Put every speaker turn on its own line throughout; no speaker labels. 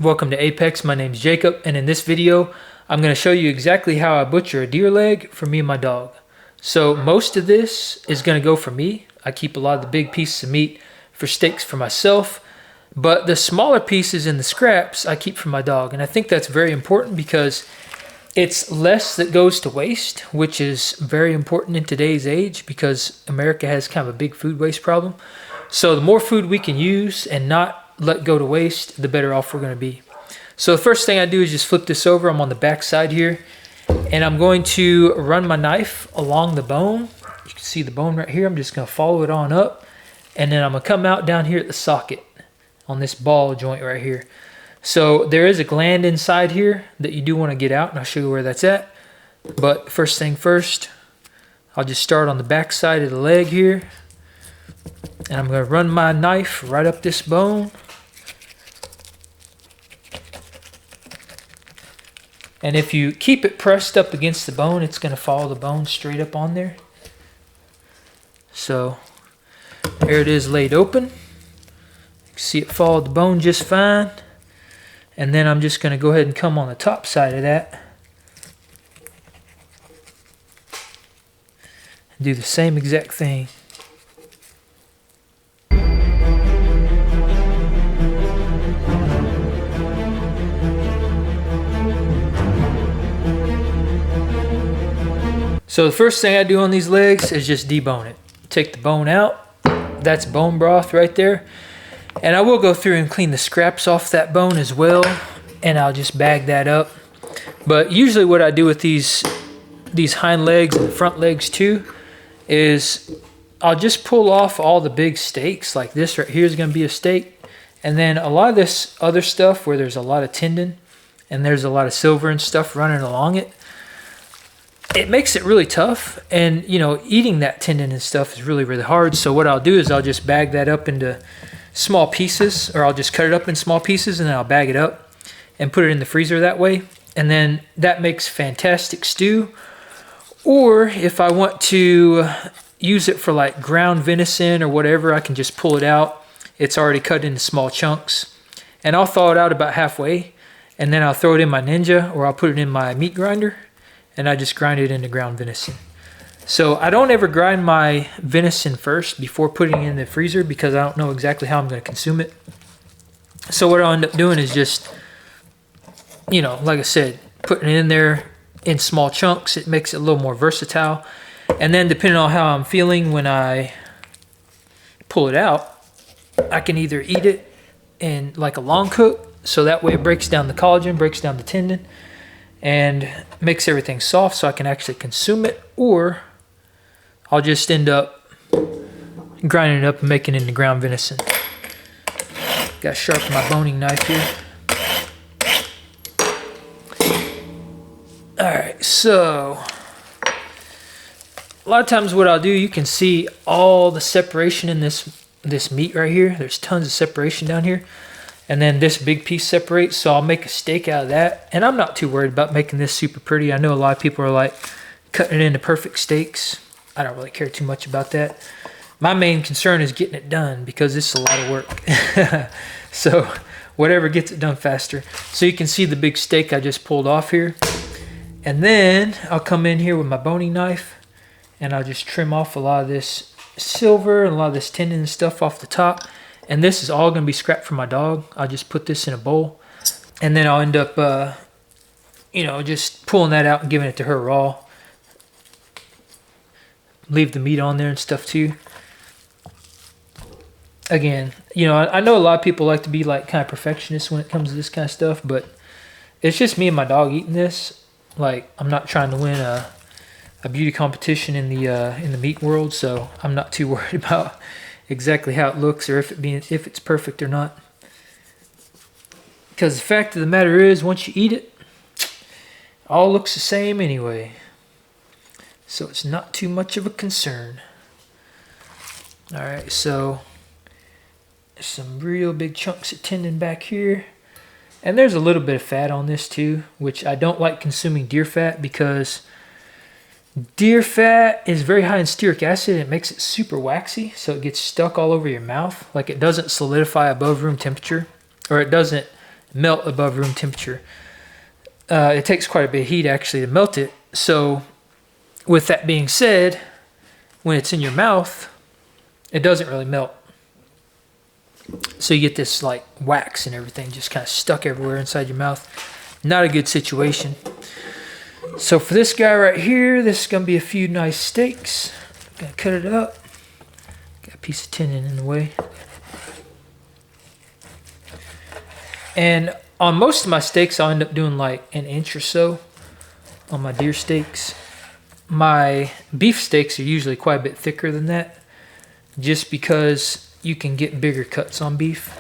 Welcome to Apex. My name's Jacob, and in this video I'm going to show you exactly how I butcher a deer leg for me and my dog. So most of this is going to go for me. I keep a lot of the big pieces of meat for steaks for myself, but the smaller pieces and the scraps I keep for my dog. And I think that's very important because it's less that goes to waste, which is very important in today's age because America has kind of a big food waste problem. So the more food we can use and not let go to waste, the better off we're going to be. So the first thing I do is just flip this over. I'm on the back side here, and I'm going to run my knife along the bone. You can see the bone right here. I'm just going to follow it on up, and then I'm going to come out down here at the socket on this ball joint right here. So there is a gland inside here that you do want to get out, and I'll show you where that's at. But first thing first, I'll just start on the back side of the leg here, and I'm going to run my knife right up this bone. And if you keep it pressed up against the bone, it's going to follow the bone straight up on there. So there it is laid open. You can see it followed the bone just fine. And then I'm just going to go ahead and come on the top side of that. And do the same exact thing. So the first thing I do on these legs is just debone it. Take the bone out. That's bone broth right there. And I will go through and clean the scraps off that bone as well. And I'll just bag that up. But usually what I do with these hind legs and the front legs too is I'll just pull off all the big steaks. Like this right here is going to be a steak. And then a lot of this other stuff where there's a lot of tendon and there's a lot of silver and stuff running along it, it makes it really tough, and you know, eating that tendon and stuff is really, really hard. So what I'll do is I'll just bag that up into small pieces, or I'll just cut it up in small pieces and then I'll bag it up and put it in the freezer that way. And then that makes fantastic stew. Or if I want to use it for like ground venison or whatever, I can just pull it out. It's already cut into small chunks. And I'll thaw it out about halfway, and then I'll throw it in my Ninja, or I'll put it in my meat grinder. And I just grind it into ground venison. So I don't ever grind my venison first before putting it in the freezer because I don't know exactly how I'm going to consume it. So what I'll end up doing is just, you know, like I said, putting it in there in small chunks. It makes it a little more versatile. And then depending on how I'm feeling when I pull it out, I can either eat it in like a long cook, so that way it breaks down the collagen, breaks down the tendon, and makes everything soft so I can actually consume it, or I'll just end up grinding it up and making it into ground venison. Got to sharpen my boning knife here. Alright, so a lot of times what I'll do, you can see all the separation in this meat right here. There's tons of separation down here. And then this big piece separates, so I'll make a steak out of that. And I'm not too worried about making this super pretty. I know a lot of people are like cutting it into perfect steaks. I don't really care too much about that. My main concern is getting it done because it's a lot of work. So whatever gets it done faster. So you can see the big steak I just pulled off here. And then I'll come in here with my boning knife and I'll just trim off a lot of this silver and a lot of this tendon and stuff off the top. And this is all going to be scrapped for my dog. I'll just put this in a bowl. And then I'll end up, you know, just pulling that out and giving it to her raw. Leave the meat on there and stuff too. Again, you know, I know a lot of people like to be like kind of perfectionists when it comes to this kind of stuff. But it's just me and my dog eating this. Like, I'm not trying to win a beauty competition in the meat world. So I'm not too worried about exactly how it looks or if it's perfect or not. Because the fact of the matter is, once you eat it, all looks the same anyway. So it's not too much of a concern. Alright, so there's some real big chunks of tendon back here. And there's a little bit of fat on this too, which I don't like consuming deer fat because deer fat is very high in stearic acid. It makes it super waxy, so it gets stuck all over your mouth. Like, it doesn't solidify above room temperature, or it doesn't melt above room temperature. It takes quite a bit of heat actually to melt it. So with that being said, when it's in your mouth, it doesn't really melt. So you get this like wax and everything just kind of stuck everywhere inside your mouth. Not a good situation. So for this guy right here, this is gonna be a few nice steaks. Gonna cut it up. Got a piece of tendon in the way. And on most of my steaks, I'll end up doing like an inch or so on my deer steaks. My beef steaks are usually quite a bit thicker than that, just because you can get bigger cuts on beef.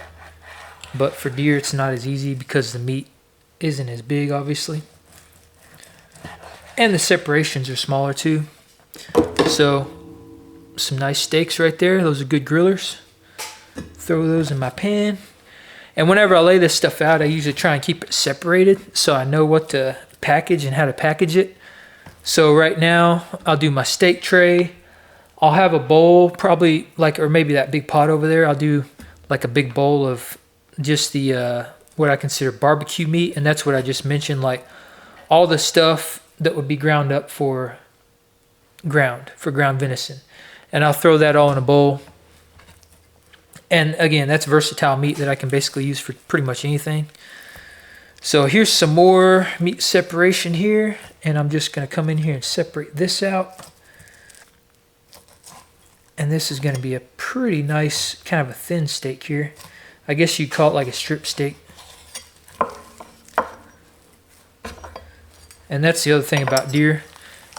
But for deer, it's not as easy because the meat isn't as big, obviously. And the separations are smaller too. So, some nice steaks right there. Those are good grillers. Throw those in my pan. And whenever I lay this stuff out, I usually try and keep it separated so I know what to package and how to package it. So right now, I'll do my steak tray. I'll have a bowl, probably like, or maybe that big pot over there. I'll do like a big bowl of just the, what I consider barbecue meat. And that's what I just mentioned, like all the stuff that would be ground up for ground venison. And I'll throw that all in a bowl. And again, that's versatile meat that I can basically use for pretty much anything. So here's some more meat separation here. And I'm just going to come in here and separate this out. And this is going to be a pretty nice, kind of a thin steak here. I guess you'd call it like a strip steak. And that's the other thing about deer.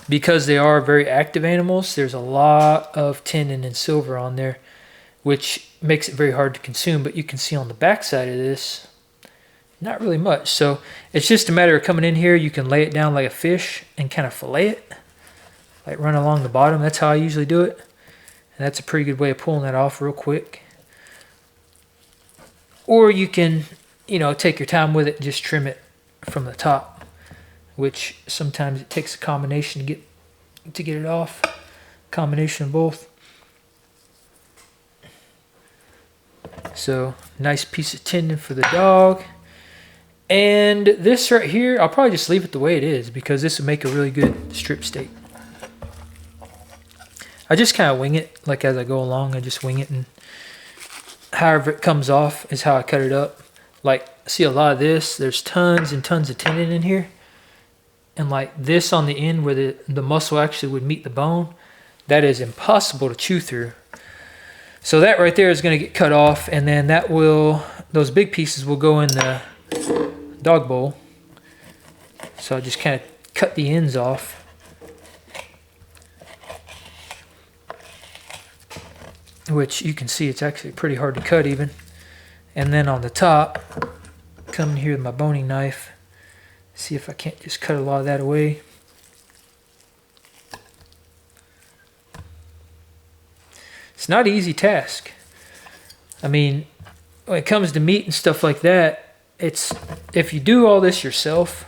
Because they are very active animals, there's a lot of tendon and silver on there, which makes it very hard to consume. But you can see on the back side of this, not really much. So it's just a matter of coming in here. You can lay it down like a fish and kind of fillet it, like run along the bottom. That's how I usually do it. And that's a pretty good way of pulling that off real quick. Or you can, you know, take your time with it and just trim it from the top, which sometimes it takes a combination to get it off. Combination of both. So, nice piece of tendon for the dog. And this right here, I'll probably just leave it the way it is because this would make a really good strip steak. I just kind of wing it, like as I go along, I just wing it, and however it comes off is how I cut it up. Like, see a lot of this, there's tons and tons of tendon in here. And like this on the end where the muscle actually would meet the bone, that is impossible to chew through. So that right there is going to get cut off, and then that will, those big pieces will go in the dog bowl. So I just kind of cut the ends off. Which you can see it's actually pretty hard to cut even. And then on the top, come in here with my boning knife. See if I can't just cut a lot of that away. It's not an easy task. I mean, when it comes to meat and stuff like that, it's, if you do all this yourself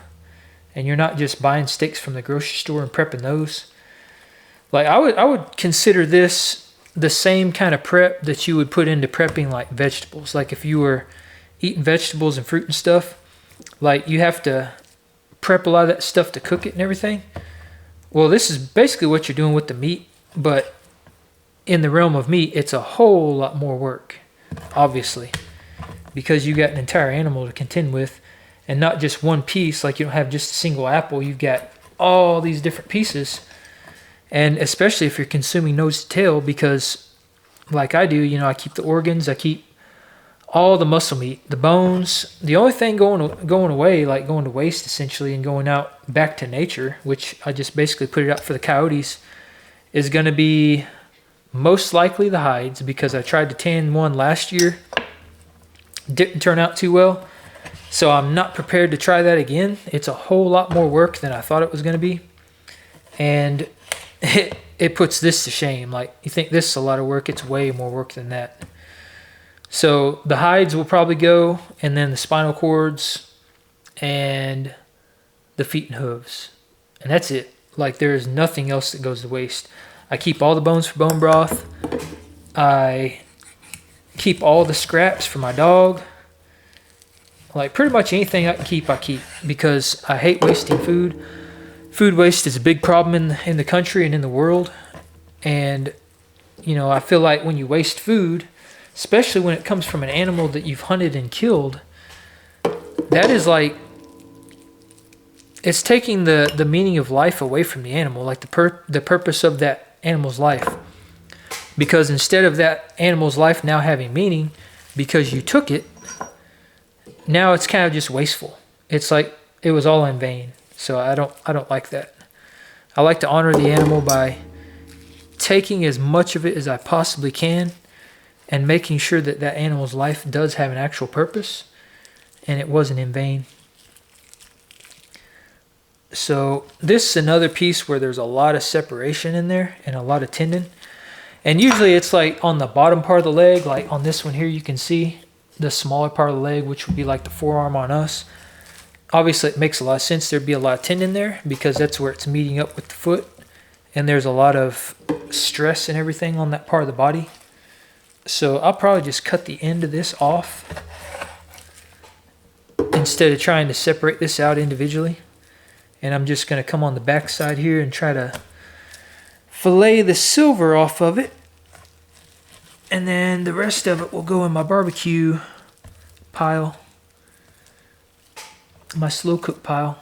and you're not just buying steaks from the grocery store and prepping those, like I would consider this the same kind of prep that you would put into prepping like vegetables. Like if you were eating vegetables and fruit and stuff, like you have to prep a lot of that stuff to cook it and everything. Well, this is basically what you're doing with the meat, but in the realm of meat, it's a whole lot more work, obviously, because you got an entire animal to contend with, and not just one piece. Like you don't have just a single apple, you've got all these different pieces. And especially if you're consuming nose to tail, because like I do, you know, I keep the organs, I keep all the muscle meat, the bones. The only thing going away, like going to waste essentially and going out back to nature, which I just basically put it out for the coyotes, is going to be most likely the hides, because I tried to tan one last year. Didn't turn out too well. So I'm not prepared to try that again. It's a whole lot more work than I thought it was going to be. And it puts this to shame. Like, you think this is a lot of work, it's way more work than that. So the hides will probably go, and then the spinal cords and the feet and hooves. And that's it. Like, there is nothing else that goes to waste. I keep all the bones for bone broth. I keep all the scraps for my dog. Like pretty much anything I can keep, I keep, because I hate wasting food. Food waste is a big problem in the country and in the world. And, you know, I feel like when you waste food, especially when it comes from an animal that you've hunted and killed, that is like, it's taking the meaning of life away from the animal, like the purpose of that animal's life. Because instead of that animal's life now having meaning because you took it, now it's kind of just wasteful. It's like it was all in vain. So I don't like that. I like to honor the animal by taking as much of it as I possibly can and making sure that that animal's life does have an actual purpose and it wasn't in vain. So this is another piece where there's a lot of separation in there and a lot of tendon. And usually it's like on the bottom part of the leg, like on this one here, you can see the smaller part of the leg, which would be like the forearm on us. Obviously it makes a lot of sense there'd be a lot of tendon there because that's where it's meeting up with the foot. And there's a lot of stress and everything on that part of the body. So I'll probably just cut the end of this off instead of trying to separate this out individually. And I'm just going to come on the back side here and try to fillet the silver off of it. And then the rest of it will go in my barbecue pile, my slow cook pile.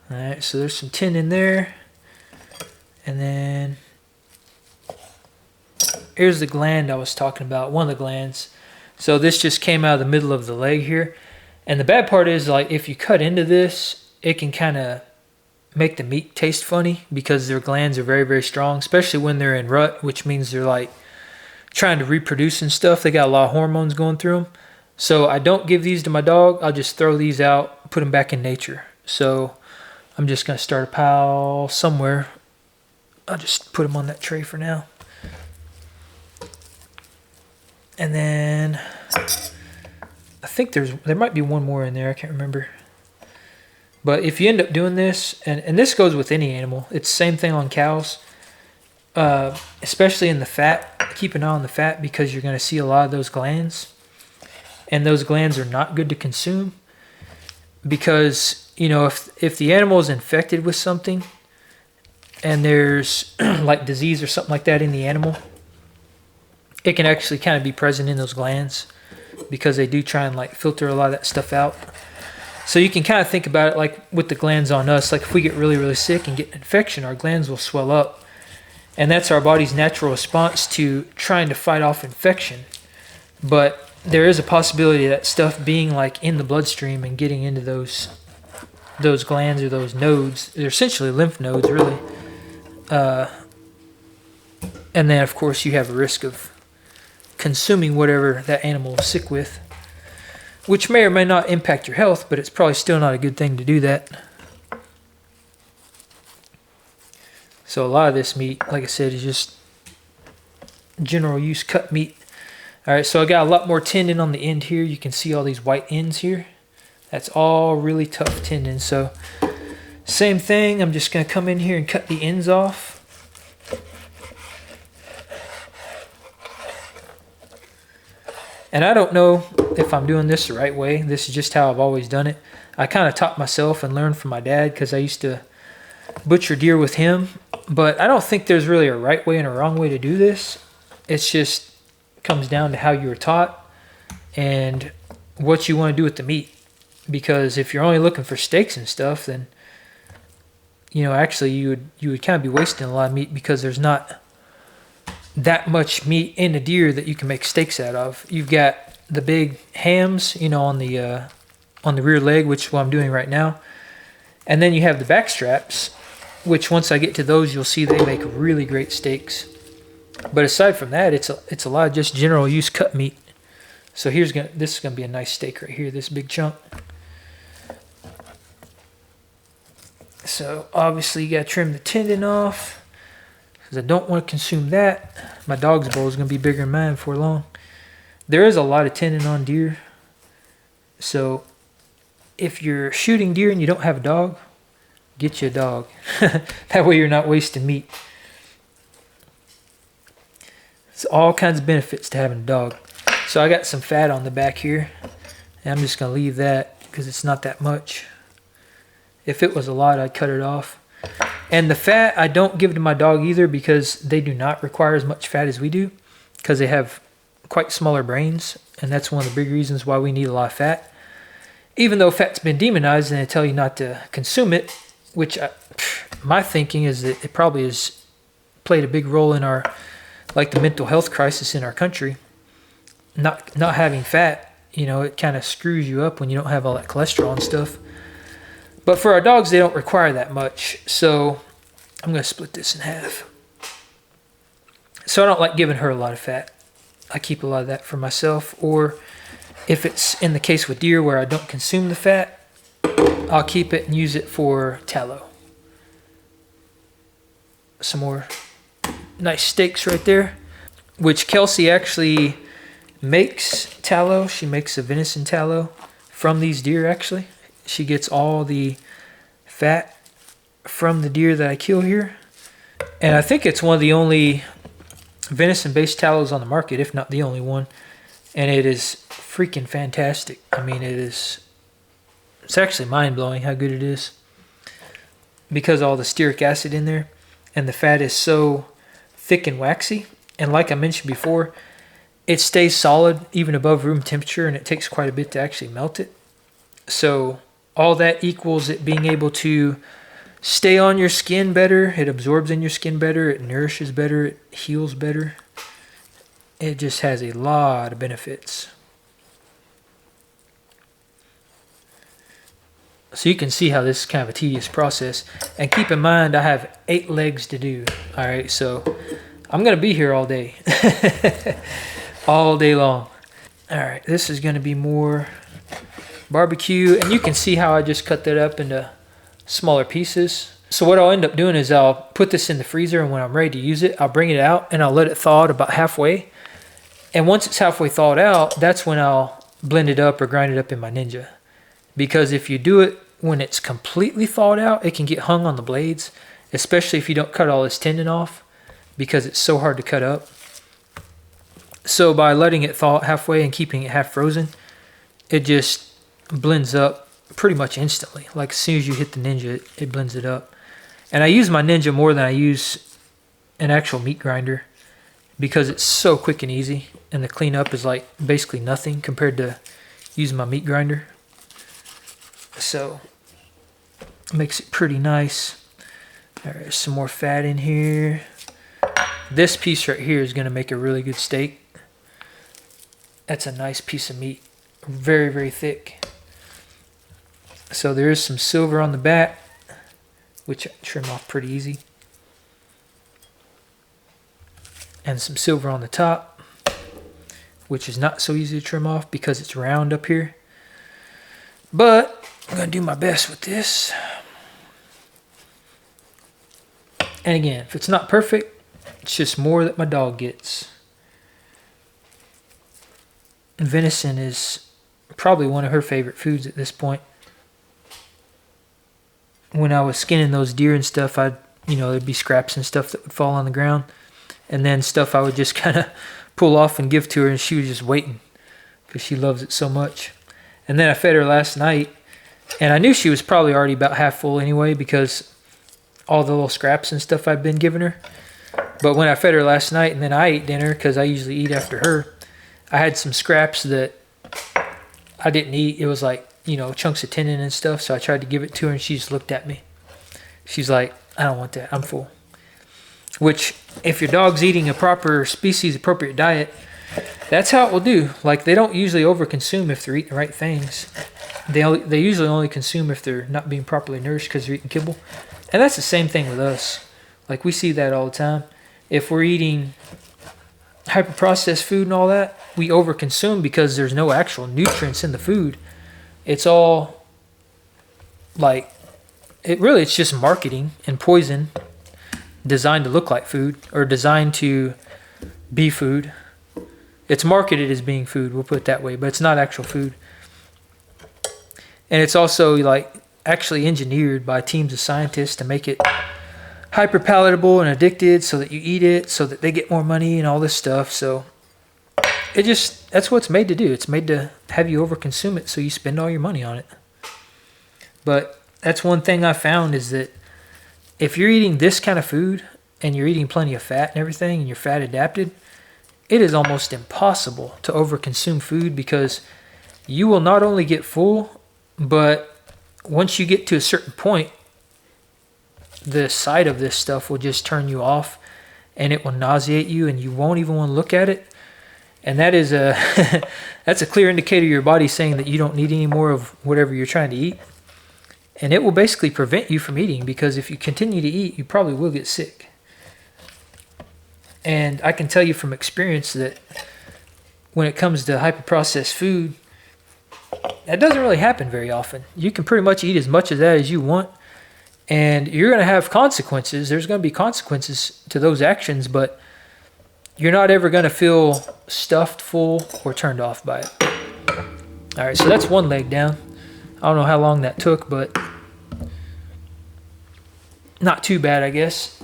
Alright, so there's some tendon there. And then here's the gland I was talking about, one of the glands. So this just came out of the middle of the leg here. And the bad part is, like, if you cut into this, it can kind of make the meat taste funny because their glands are very, very strong, especially when they're in rut, which means they're like trying to reproduce and stuff. They got a lot of hormones going through them. So I don't give these to my dog. I'll just throw these out, put them back in nature. So I'm just going to start a pile somewhere. I'll just put them on that tray for now. And then I think there might be one more in there. I can't remember. But if you end up doing this, and this goes with any animal, it's the same thing on cows, especially in the fat. Keep an eye on the fat because you're going to see a lot of those glands. And those glands are not good to consume because, you know, if the animal is infected with something and there's like disease or something like that in the animal, it can actually kind of be present in those glands because they do try and like filter a lot of that stuff out. So you can kind of think about it like with the glands on us. Like if we get really, really sick and get an infection, our glands will swell up. And that's our body's natural response to trying to fight off infection. But there is a possibility of that stuff being like in the bloodstream and getting into those glands or those nodes. They're essentially lymph nodes, really. And then, of course, you have a risk of consuming whatever that animal is sick with, which may or may not impact your health, but it's probably still not a good thing to do that. So a lot of this meat, like I said, is just general use cut meat. All right, so I got a lot more tendon on the end here. You can see all these white ends here. That's all really tough tendon. So same thing, I'm just gonna come in here and cut the ends off. And I don't know if I'm doing this the right way. This is just how I've always done it. I kind of taught myself and learned from my dad because I used to butcher deer with him. But I don't think there's really a right way and a wrong way to do this. It's just comes down to how you were taught and what you want to do with the meat. Because if you're only looking for steaks and stuff, then you know actually you would kind of be wasting a lot of meat because there's not that much meat in a deer that you can make steaks out of. You've got the big hams, you know, on the rear leg, which is what I'm doing right now. And then you have the back straps, which once I get to those, you'll see they make really great steaks. But aside from that, it's a lot of just general use cut meat. So this is gonna be a nice steak right here, this big chunk. So obviously you gotta trim the tendon off, because I don't want to consume that. My dog's bowl is going to be bigger than mine before long. There is a lot of tendon on deer. So if you're shooting deer and you don't have a dog, get you a dog. That way you're not wasting meat. It's all kinds of benefits to having a dog. So I got some fat on the back here, and I'm just gonna leave that because it's not that much. If it was a lot, I'd cut it off. And the fat, I don't give to my dog either because they do not require as much fat as we do because they have quite smaller brains, and that's one of the big reasons why we need a lot of fat. Even though fat's been demonized and they tell you not to consume it, which my thinking is that it probably has played a big role in our, like the mental health crisis in our country. Not having fat, you know, it kind of screws you up when you don't have all that cholesterol and stuff. But for our dogs, they don't require that much. So I'm going to split this in half. So I don't like giving her a lot of fat. I keep a lot of that for myself. Or if it's in the case with deer where I don't consume the fat, I'll keep it and use it for tallow. Some more nice steaks right there, which Kelsey actually makes tallow. She makes a venison tallow from these deer actually. She gets all the fat from the deer that I kill here. And I think it's one of the only venison-based tallows on the market, if not the only one. And it is freaking fantastic. I mean, it's actually mind-blowing how good it is because of all the stearic acid in there. And the fat is so thick and waxy. And like I mentioned before, it stays solid even above room temperature, and it takes quite a bit to actually melt it. So all that equals it being able to stay on your skin better. It absorbs in your skin better. It nourishes better. It heals better. It just has a lot of benefits. So you can see how this is kind of a tedious process. And keep in mind, I have 8 legs to do. All right, so I'm going to be here all day. All day long. All right, this is going to be more barbecue. And you can see how I just cut that up into smaller pieces. So what I'll end up doing is I'll put this in the freezer, and when I'm ready to use it, I'll bring it out and I'll let it thaw out about halfway. And once it's halfway thawed out, that's when I'll blend it up or grind it up in my Ninja. Because if you do it when it's completely thawed out, it can get hung on the blades, especially if you don't cut all this tendon off because it's so hard to cut up. So by letting it thaw out halfway and keeping it half frozen, it just blends up pretty much instantly. Like as soon as you hit the Ninja, it blends it up. And I use my Ninja more than I use an actual meat grinder because it's so quick and easy, and the cleanup is like basically nothing compared to using my meat grinder. So it makes it pretty nice. All right, some more fat in here. This piece right here is going to make a really good steak. That's a nice piece of meat. Very, very thick. So there is some silver on the back, which I trim off pretty easy. And some silver on the top, which is not so easy to trim off because it's round up here. But I'm going to do my best with this. And again, if it's not perfect, it's just more that my dog gets. And venison is probably one of her favorite foods at this point. When I was skinning those deer and stuff, there'd be scraps and stuff that would fall on the ground. And then stuff I would just kind of pull off and give to her, and she was just waiting because she loves it so much. And then I fed her last night, and I knew she was probably already about half full anyway because all the little scraps and stuff I'd been giving her. But when I fed her last night and then I ate dinner, because I usually eat after her, I had some scraps that I didn't eat. It was like, chunks of tendon and stuff. So I tried to give it to her, and she just looked at me. She's like, I don't want that. I'm full. Which, if your dog's eating a proper species-appropriate diet, that's how it will do. Like, they don't usually overconsume if they're eating the right things. They usually only consume if they're not being properly nourished because they're eating kibble. And that's the same thing with us. Like, we see that all the time. If we're eating hyper-processed food and all that, we overconsume because there's no actual nutrients in the food. It's all, like, it's just marketing and poison designed to look like food or designed to be food. It's marketed as being food, we'll put it that way, but it's not actual food. And it's also, like, actually engineered by teams of scientists to make it hyper palatable and addicted so that you eat it, so that they get more money and all this stuff. So that's what it's made to do. It's made to have you overconsume it so you spend all your money on it. But that's one thing I found is that if you're eating this kind of food and you're eating plenty of fat and everything and you're fat adapted, it is almost impossible to overconsume food because you will not only get full, but once you get to a certain point, the sight of this stuff will just turn you off and it will nauseate you and you won't even want to look at it. And that is that's a clear indicator your body's saying that you don't need any more of whatever you're trying to eat. And it will basically prevent you from eating because if you continue to eat, you probably will get sick. And I can tell you from experience that when it comes to hyper-processed food, that doesn't really happen very often. You can pretty much eat as much of that as you want, and you're going to have consequences. There's going to be consequences to those actions, but you're not ever going to feel stuffed, full, or turned off by it. All right, so that's one leg down. I don't know how long that took, but not too bad, I guess.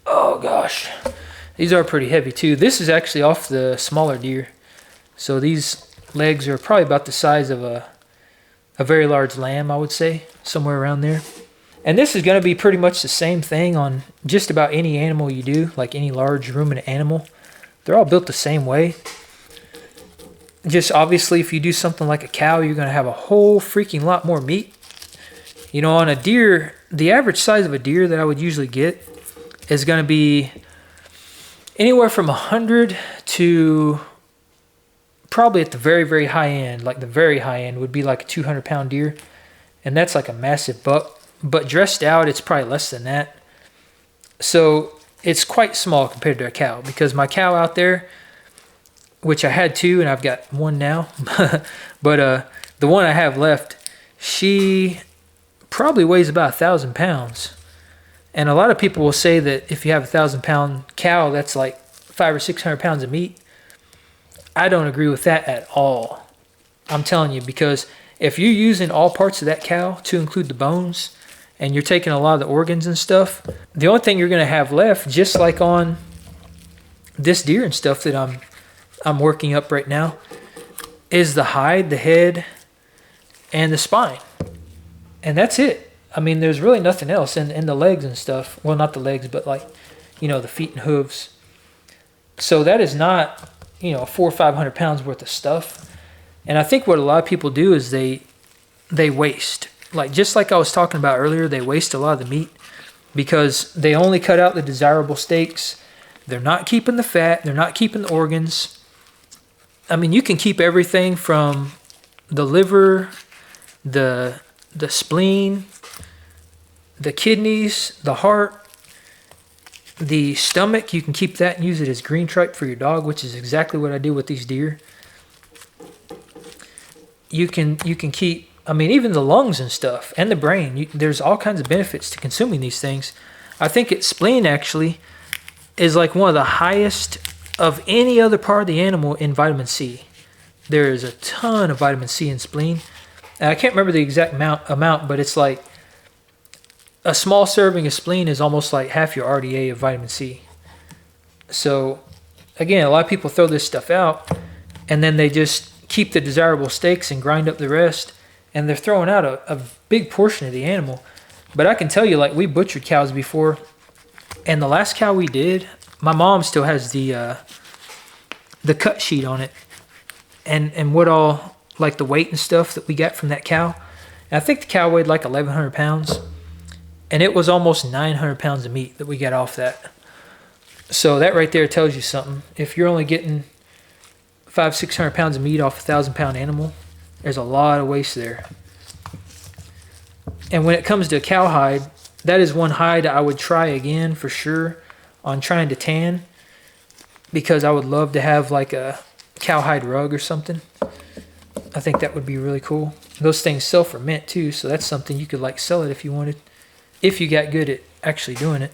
Oh, gosh. These are pretty heavy, too. This is actually off the smaller deer. So these legs are probably about the size of a very large lamb, I would say, somewhere around there. And this is going to be pretty much the same thing on just about any animal you do, like any large ruminant animal. They're all built the same way. Just obviously, if you do something like a cow, you're going to have a whole freaking lot more meat. You know, on a deer, the average size of a deer that I would usually get is going to be anywhere from 100 to probably at the very, very high end. Like the very high end would be like a 200-pound deer. And that's like a massive buck. But dressed out, it's probably less than that. So it's quite small compared to a cow. Because my cow out there, which I had two and I've got one now. But the one I have left, she probably weighs about 1,000 pounds. And a lot of people will say that if you have a 1,000-pound cow, that's like 500 or 600 pounds of meat. I don't agree with that at all. I'm telling you, because if you're using all parts of that cow to include the bones, and you're taking a lot of the organs and stuff, the only thing you're going to have left, just like on this deer and stuff that I'm working up right now, is the hide, the head, and the spine. And that's it. I mean, there's really nothing else. And the legs and stuff. Well, not the legs, but like, you know, the feet and hooves. So that is not, you know, 400 or 500 pounds worth of stuff. And I think what a lot of people do is they waste. Like, just like I was talking about earlier, they waste a lot of the meat because they only cut out the desirable steaks. They're not keeping the fat. They're not keeping the organs. I mean, you can keep everything from the liver, the spleen, the kidneys, the heart, the stomach. You can keep that and use it as green tripe for your dog, which is exactly what I do with these deer. You can keep, I mean, even the lungs and stuff, and the brain. There's all kinds of benefits to consuming these things. I think its spleen actually is like one of the highest of any other part of the animal in vitamin C. There is a ton of vitamin C in spleen. And I can't remember the exact amount, but it's like a small serving of spleen is almost like half your RDA of vitamin C. So, again, a lot of people throw this stuff out, and then they just keep the desirable steaks and grind up the rest. And they're throwing out a big portion of the animal. But I can tell you, like, we butchered cows before. And the last cow we did, my mom still has the cut sheet on it. And what all, like the weight and stuff that we got from that cow. And I think the cow weighed like 1,100 pounds. And it was almost 900 pounds of meat that we got off that. So that right there tells you something. If you're only getting 500-600 pounds of meat off a 1,000-pound animal, there's a lot of waste there. And when it comes to cowhide, that is one hide I would try again for sure on trying to tan, because I would love to have like a cowhide rug or something. I think that would be really cool. Those things sell for mint too, so that's something you could like sell it if you wanted, if you got good at actually doing it.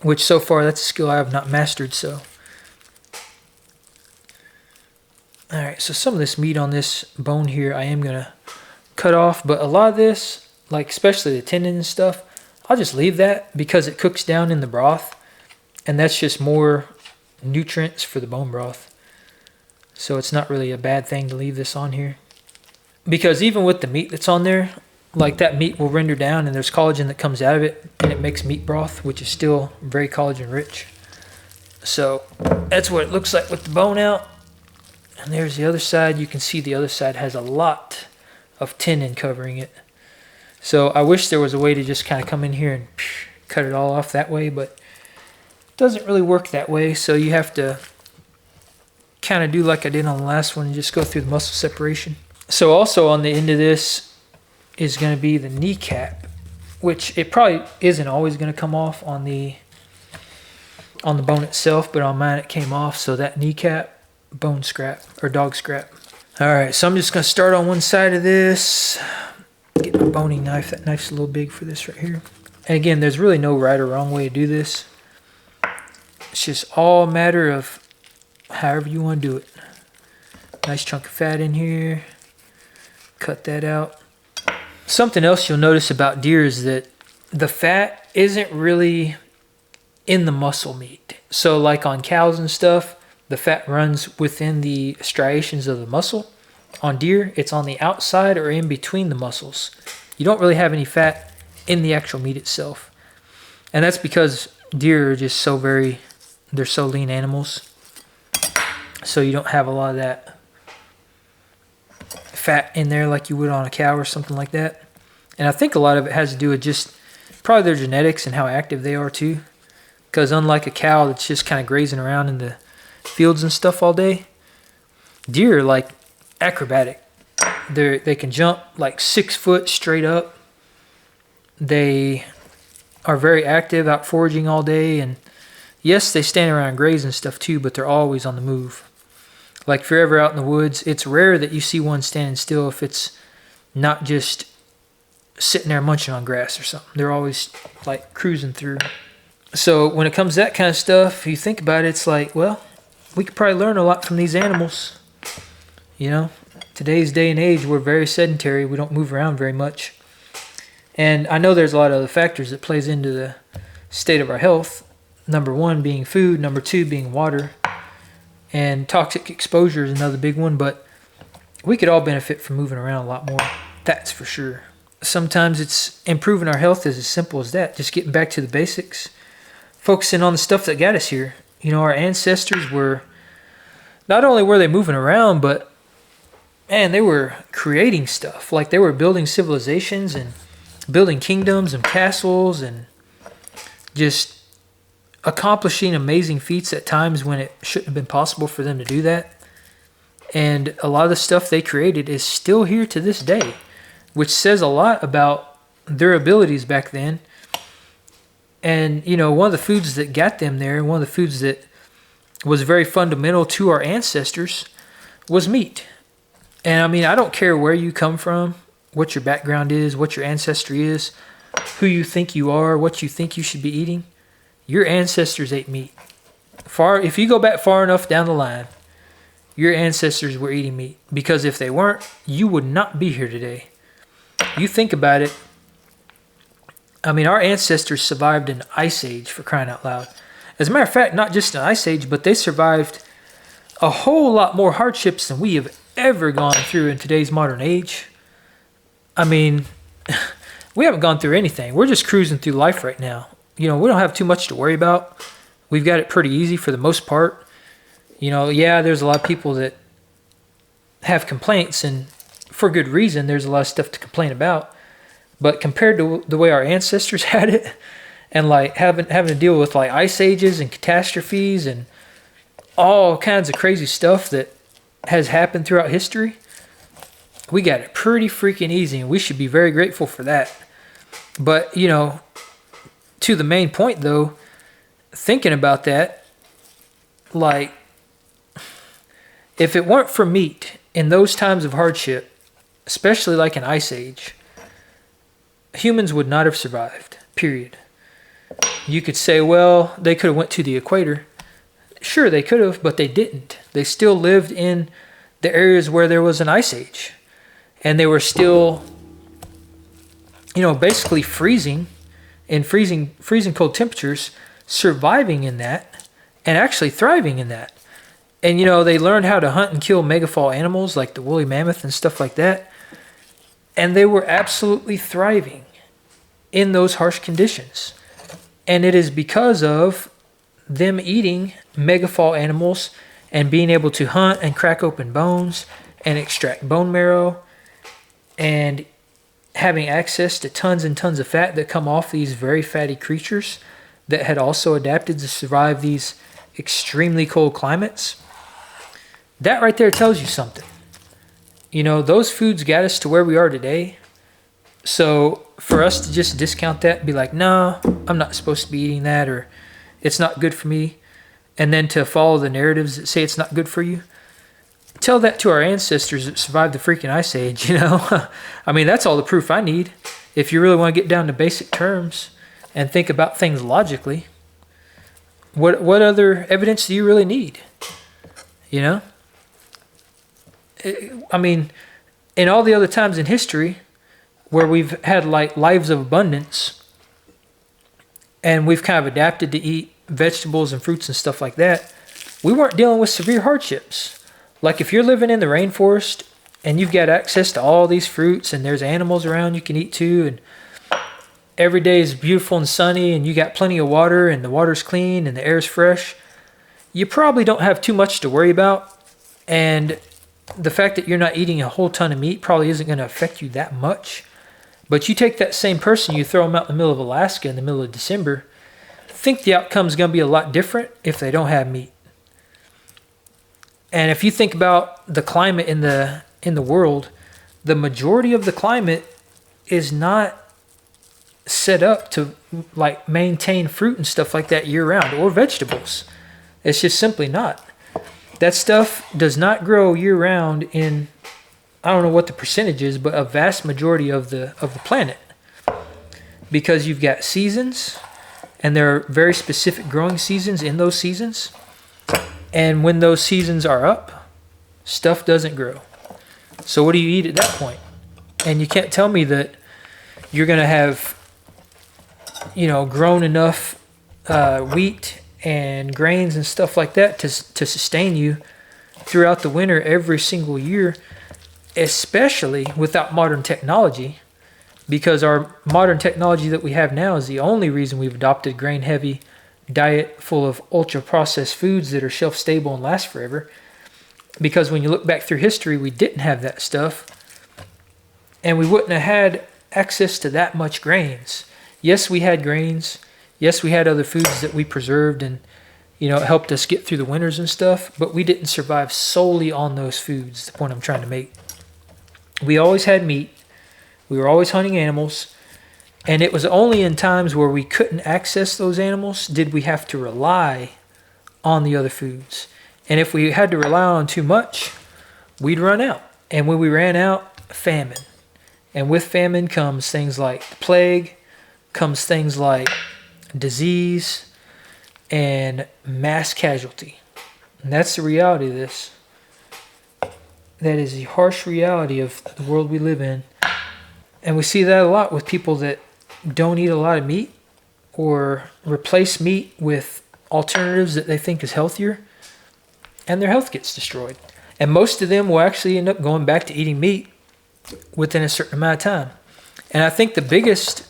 Which so far that's a skill I have not mastered, so. Alright, so some of this meat on this bone here I am going to cut off. But a lot of this, like especially the tendon and stuff, I'll just leave that because it cooks down in the broth, and that's just more nutrients for the bone broth. So it's not really a bad thing to leave this on here. Because even with the meat that's on there, like that meat will render down and there's collagen that comes out of it and it makes meat broth, which is still very collagen rich. So that's what it looks like with the bone out. And there's the other side. You can see the other side has a lot of tendon covering it. So I wish there was a way to just kind of come in here and cut it all off that way, but it doesn't really work that way. So you have to kind of do like I did on the last one and just go through the muscle separation. So also on the end of this is going to be the kneecap, which it probably isn't always going to come off on the bone itself, but on mine it came off. So that kneecap, bone scrap or dog scrap. All right, so I'm just going to start on one side of this. Get my boning knife. That knife's a little big for this right here. And again, there's really no right or wrong way to do this. It's just all a matter of however you want to do it. Nice chunk of fat in here. Cut that out. Something else you'll notice about deer is that the fat isn't really in the muscle meat. So like on cows and stuff, the fat runs within the striations of the muscle. On deer, it's on the outside or in between the muscles. You don't really have any fat in the actual meat itself. And that's because deer are just they're so lean animals. So you don't have a lot of that fat in there like you would on a cow or something like that. And I think a lot of it has to do with just probably their genetics and how active they are too. Because unlike a cow that's just kind of grazing around in the fields and stuff all day, deer are like acrobatic. They can jump like 6 foot straight up. They are very active, out foraging all day, and yes, they stand around and graze and stuff too, but they're always on the move. Like if you're ever out in the woods, it's rare that you see one standing still if it's not just sitting there munching on grass or something. They're always like cruising through. So when it comes to that kind of stuff, if you think about it, it's like, well, we could probably learn a lot from these animals. You know, today's day and age, we're very sedentary. We don't move around very much. And I know there's a lot of other factors that plays into the state of our health. Number one being food. Number two being water. And toxic exposure is another big one. But we could all benefit from moving around a lot more. That's for sure. Sometimes it's improving our health is as simple as that. Just getting back to the basics. Focusing on the stuff that got us here. You know, our ancestors were, not only were they moving around, but man, they were creating stuff. Like they were building civilizations and building kingdoms and castles and just accomplishing amazing feats at times when it shouldn't have been possible for them to do that. And a lot of the stuff they created is still here to this day, which says a lot about their abilities back then. And, you know, one of the foods that got them there, one of the foods that was very fundamental to our ancestors was meat. And I mean, I don't care where you come from, what your background is, what your ancestry is, who you think you are, what you think you should be eating. Your ancestors ate meat. If you go back far enough down the line, your ancestors were eating meat. Because if they weren't, you would not be here today. You think about it. I mean, our ancestors survived an ice age, for crying out loud. As a matter of fact, not just an ice age, but they survived a whole lot more hardships than we have ever gone through in today's modern age. I mean, we haven't gone through anything. We're just cruising through life right now. You know, we don't have too much to worry about. We've got it pretty easy for the most part. You know, yeah, there's a lot of people that have complaints, and for good reason. There's a lot of stuff to complain about. But compared to the way our ancestors had it, and like having to deal with like ice ages and catastrophes and all kinds of crazy stuff that has happened throughout history, we got it pretty freaking easy, and we should be very grateful for that. But, you know, to the main point though, thinking about that, like, if it weren't for meat in those times of hardship, especially like an ice age, humans would not have survived, period. You could say, well, they could have went to the equator. Sure, they could have, but they didn't. They still lived in the areas where there was an ice age. And they were still, you know, basically freezing in freezing cold temperatures, surviving in that and actually thriving in that. And they learned how to hunt and kill megafall animals like the woolly mammoth and stuff like that. And they were absolutely thriving in those harsh conditions. And it is because of them eating megafall animals and being able to hunt and crack open bones and extract bone marrow and having access to tons and tons of fat that come off these very fatty creatures that had also adapted to survive these extremely cold climates. That right there tells you something. Those foods got us to where we are today. So for us to just discount that and be like, no, I'm not supposed to be eating that, or it's not good for me, and then to follow the narratives that say it's not good for you, tell that to our ancestors that survived the freaking ice age, I mean, that's all the proof I need. If you really want to get down to basic terms and think about things logically, what other evidence do you really need? I mean, in all the other times in history where we've had like lives of abundance and we've kind of adapted to eat vegetables and fruits and stuff like that, we weren't dealing with severe hardships. Like if you're living in the rainforest and you've got access to all these fruits and there's animals around you can eat too, and every day is beautiful and sunny and you got plenty of water and the water's clean and the air's fresh, you probably don't have too much to worry about. And the fact that you're not eating a whole ton of meat probably isn't going to affect you that much. But you take that same person, you throw them out in the middle of Alaska in the middle of December, think the outcome's going to be a lot different if they don't have meat. And if you think about the climate in the world, the majority of the climate is not set up to like maintain fruit and stuff like that year round, or vegetables. It's just simply not. That stuff does not grow year round in, I don't know what the percentage is, but a vast majority of the planet. Because you've got seasons, and there are very specific growing seasons in those seasons. And when those seasons are up, stuff doesn't grow. So what do you eat at that point? And you can't tell me that you're going to have, grown enough wheat and grains and stuff like that to sustain you throughout the winter every single year, especially without modern technology, because our modern technology that we have now is the only reason we've adopted grain-heavy diet full of ultra-processed foods that are shelf-stable and last forever. Because when you look back through history, we didn't have that stuff, and we wouldn't have had access to that much grains. Yes, we had grains. Yes, we had other foods that we preserved and, it helped us get through the winters and stuff, but we didn't survive solely on those foods, the point I'm trying to make. We always had meat. We were always hunting animals. And it was only in times where we couldn't access those animals did we have to rely on the other foods. And if we had to rely on too much, we'd run out. And when we ran out, famine. And with famine comes things like the plague, comes things like disease, and mass casualty. And that's the reality of this. That is the harsh reality of the world we live in. And we see that a lot with people that don't eat a lot of meat or replace meat with alternatives that they think is healthier, and their health gets destroyed. And most of them will actually end up going back to eating meat within a certain amount of time. And I think the biggest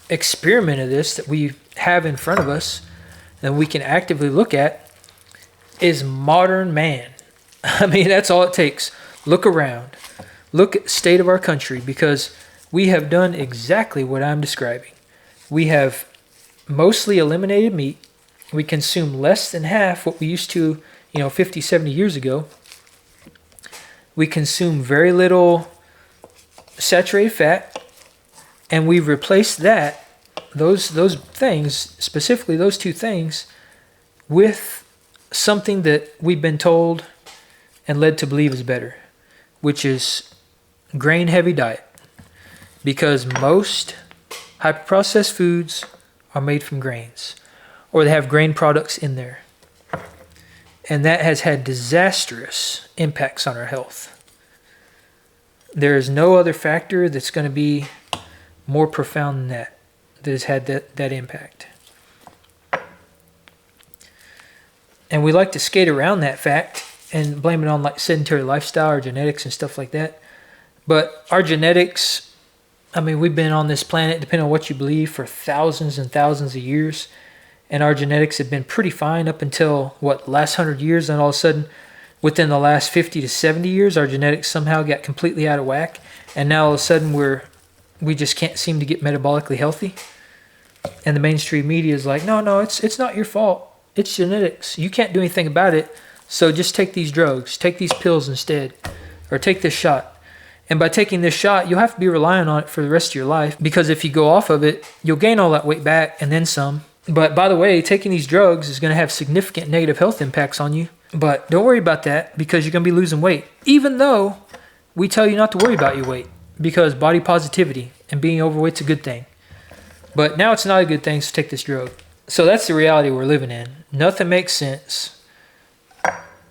experiment of this that we have in front of us and we can actively look at is modern man. I mean, that's all it takes. Look around. Look at the state of our country, because we have done exactly what I'm describing. We have mostly eliminated meat. We consume less than half what we used to, 50, 70 years ago. We consume very little saturated fat. And we've replaced those things, specifically those two things, with something that we've been told and led to believe is better, which is grain-heavy diet. Because most hyper-processed foods are made from grains, or they have grain products in there. And that has had disastrous impacts on our health. There is no other factor that's going to be more profound than that. that has had that impact. And we like to skate around that fact and blame it on like sedentary lifestyle or genetics and stuff like that. But our genetics, I mean, we've been on this planet, depending on what you believe, for thousands and thousands of years. And our genetics have been pretty fine up until, the last 100 years. And all of a sudden, within the last 50 to 70 years, our genetics somehow got completely out of whack. And now all of a sudden, we just can't seem to get metabolically healthy. And the mainstream media is like, no, it's not your fault. It's genetics. You can't do anything about it. So just take these drugs, take these pills instead, or take this shot. And by taking this shot, you'll have to be relying on it for the rest of your life, because if you go off of it, you'll gain all that weight back and then some. But by the way, taking these drugs is going to have significant negative health impacts on you. But don't worry about that, because you're going to be losing weight, even though we tell you not to worry about your weight, because body positivity and being overweight is a good thing. But now it's not a good thing, so take this drug. So that's the reality we're living in. Nothing makes sense.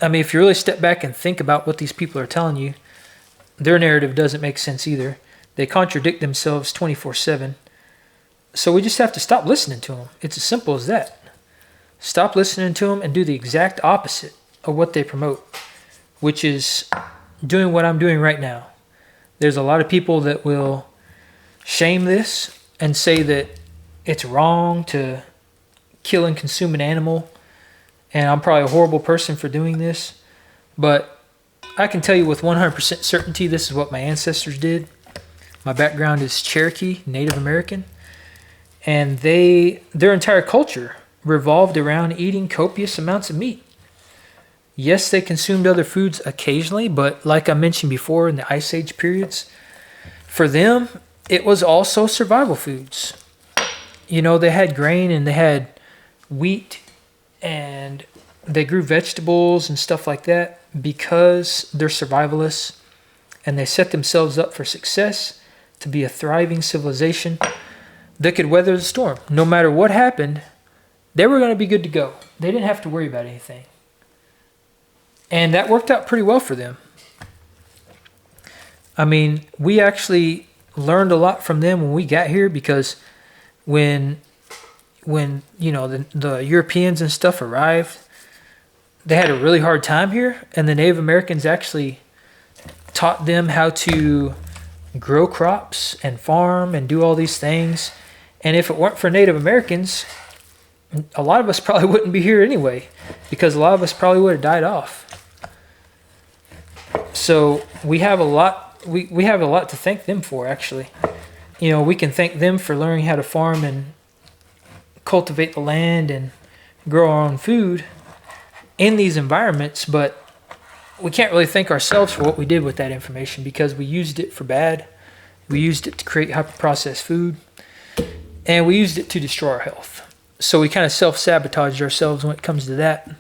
I mean, if you really step back and think about what these people are telling you, their narrative doesn't make sense either. They contradict themselves 24/7. So we just have to stop listening to them. It's as simple as that. Stop listening to them and do the exact opposite of what they promote, which is doing what I'm doing right now. There's a lot of people that will shame this and say that it's wrong to kill and consume an animal, and I'm probably a horrible person for doing this, but I can tell you with 100% certainty this is what my ancestors did. My background is Cherokee, Native American, and their entire culture revolved around eating copious amounts of meat. Yes, they consumed other foods occasionally, but like I mentioned before in the Ice Age periods, for them, it was also survival foods. You know, they had grain and they had wheat, and they grew vegetables and stuff like that because they're survivalists, and they set themselves up for success to be a thriving civilization that could weather the storm. No matter what happened, they were going to be good to go. They didn't have to worry about anything. And that worked out pretty well for them. I mean, we actually learned a lot from them when we got here, because when you know, the Europeans and stuff arrived, they had a really hard time here, and the Native Americans actually taught them how to grow crops and farm and do all these things. And if it weren't for Native Americans, a lot of us probably wouldn't be here anyway, because a lot of us probably would have died off. So we have a lot to thank them for, actually. You know, we can thank them for learning how to farm and cultivate the land and grow our own food in these environments, but we can't really thank ourselves for what we did with that information, because we used it for bad. We used it to create hyper-processed food, and we used it to destroy our health. So we kind of self-sabotaged ourselves when it comes to that.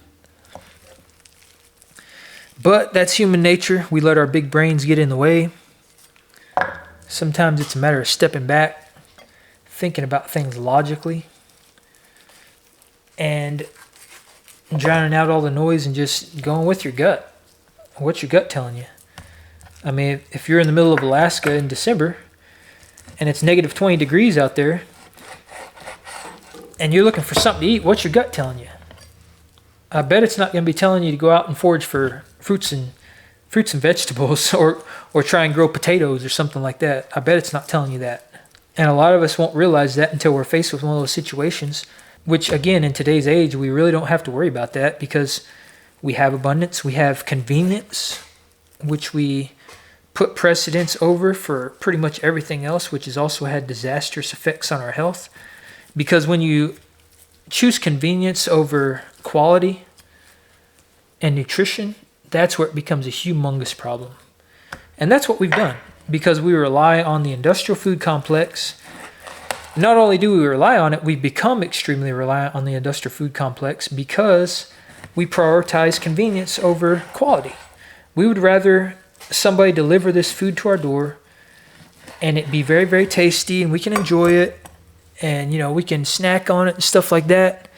But that's human nature. We let our big brains get in the way. Sometimes it's a matter of stepping back, thinking about things logically, and drowning out all the noise and just going with your gut. What's your gut telling you? I mean, if you're in the middle of Alaska in December and it's negative 20 degrees out there and you're looking for something to eat, what's your gut telling you? I bet it's not going to be telling you to go out and forage for fruits and vegetables or try and grow potatoes or something like that. I bet it's not telling you that. And a lot of us won't realize that until we're faced with one of those situations, which again, in today's age, we really don't have to worry about that, because we have abundance, we have convenience, which we put precedence over for pretty much everything else, which has also had disastrous effects on our health. Because when you choose convenience over quality and nutrition, that's where it becomes a humongous problem. And that's what we've done, because we rely on the industrial food complex. Not only do we rely on it, we've become extremely reliant on the industrial food complex because we prioritize convenience over quality. We would rather somebody deliver this food to our door and it be very, very tasty and we can enjoy it and, you know, we can snack on it and stuff like that.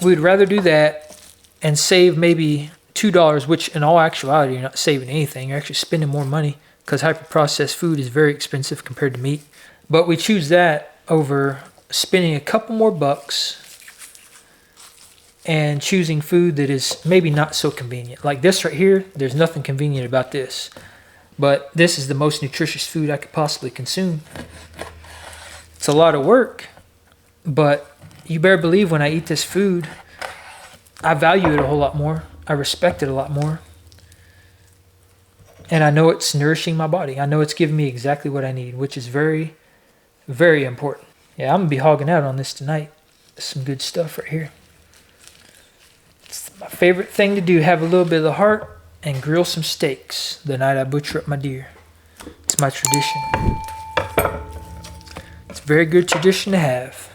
We would rather do that and save maybe $2, which in all actuality, you're not saving anything. You're actually spending more money, because hyper-processed food is very expensive compared to meat. But we choose that over spending a couple more bucks and choosing food that is maybe not so convenient. Like this right here, there's nothing convenient about this. But this is the most nutritious food I could possibly consume. It's a lot of work, but you better believe when I eat this food, I value it a whole lot more. I respect it a lot more. And I know it's nourishing my body. I know it's giving me exactly what I need, which is very, very important. Yeah, I'm going to be hogging out on this tonight. Some good stuff right here. It's my favorite thing to do, have a little bit of the heart and grill some steaks the night I butcher up my deer. It's my tradition. It's a very good tradition to have.